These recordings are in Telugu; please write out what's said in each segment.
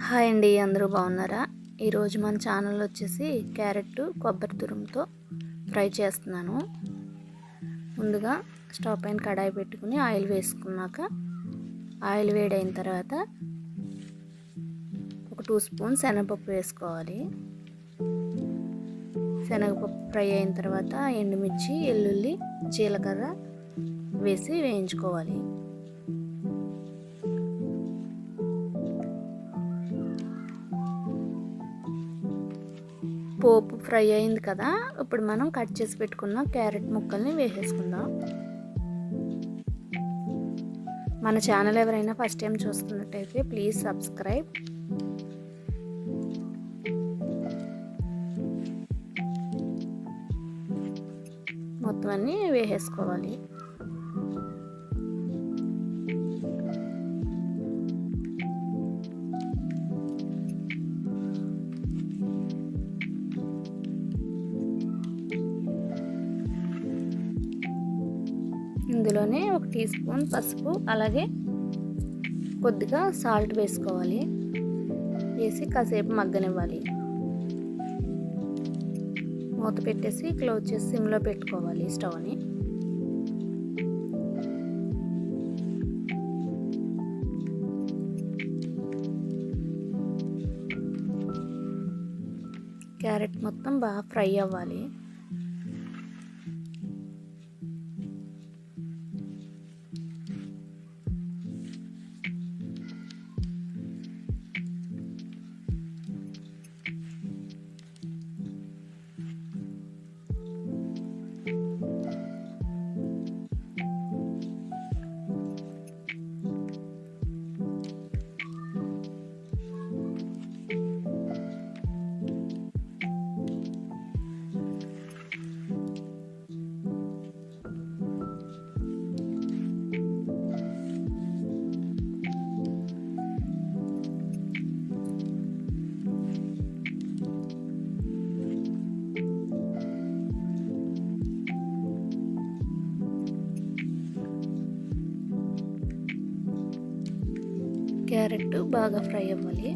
హాయ్ అండి, అందరూ బాగున్నారా? ఈరోజు మన ఛానల్ వచ్చేసి క్యారెట్ కొబ్బరి తురుముతో ఫ్రై చేస్తున్నాను. ముందుగా స్టవ్ పైన కడాయి పెట్టుకుని ఆయిల్ వేసుకున్నాక ఆయిల్ వేడైన తర్వాత ఒక 2 స్పూన్స్ శనగపప్పు వేసుకోవాలి. శనగపప్పు ఫ్రై అయిన తర్వాత ఎండుమిర్చి, వెల్లుల్లి, జీలకర్ర వేసి వేయించుకోవాలి. పోపు ఫ్రై అయింది కదా, ఇప్పుడు మనం కట్ చేసి పెట్టుకున్న క్యారెట్ ముక్కల్ని వేసేసుకుందాం. మన ఛానల్ ఎవరైనా ఫస్ట్ టైం చూస్తున్నట్టయితే ప్లీజ్ సబ్స్క్రైబ్. మొత్తం అన్నీ వేసేసుకోవాలి. ఇందులోనే 1 టీ స్పూన్ పసుపు, అలాగే కొద్దిగా సాల్ట్ వేసుకోవాలి. వేసి కాసేపు మగ్గనివ్వాలి. మూత పెట్టేసి క్లోజ్ చేసి సిమ్లో పెట్టుకోవాలి స్టవ్ని. క్యారెట్ మొత్తం బాగా ఫ్రై అవ్వాలి. క్యారెట్ బాగా ఫ్రై అవ్వాలి.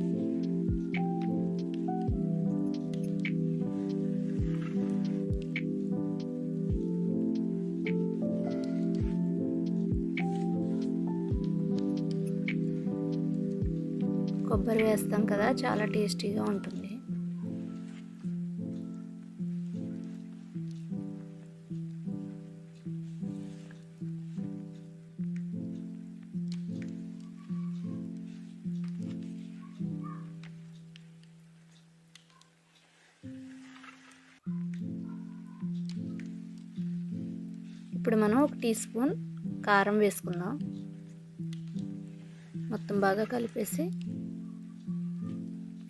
కొబ్బరి వేస్తాం కదా, చాలా టేస్టీగా ఉంటుంది. ఇప్పుడు మనం 1 టీ స్పూన్ కారం వేసుకుందాం. మొత్తం బాగా కలిపేసి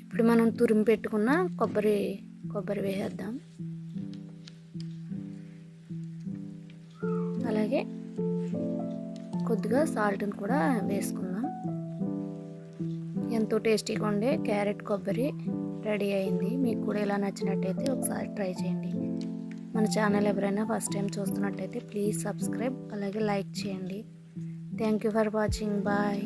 ఇప్పుడు మనం తురిమి పెట్టుకున్న కొబ్బరి వేసేద్దాం. అలాగే కొద్దిగా సాల్ట్ని కూడా వేసుకుందాం. ఎంతో టేస్టీగా ఉండే క్యారెట్ కొబ్బరి రెడీ అయింది. మీకు కూడా ఇలా నచ్చినట్టయితే ఒకసారి ట్రై చేయండి. మన ఛానల్ ఎవరైనా ఫస్ట్ టైం చూస్తున్నట్టయితే ప్లీజ్ సబ్స్క్రైబ్, అలాగే లైక్ చేయండి. Thank you for watching. Bye.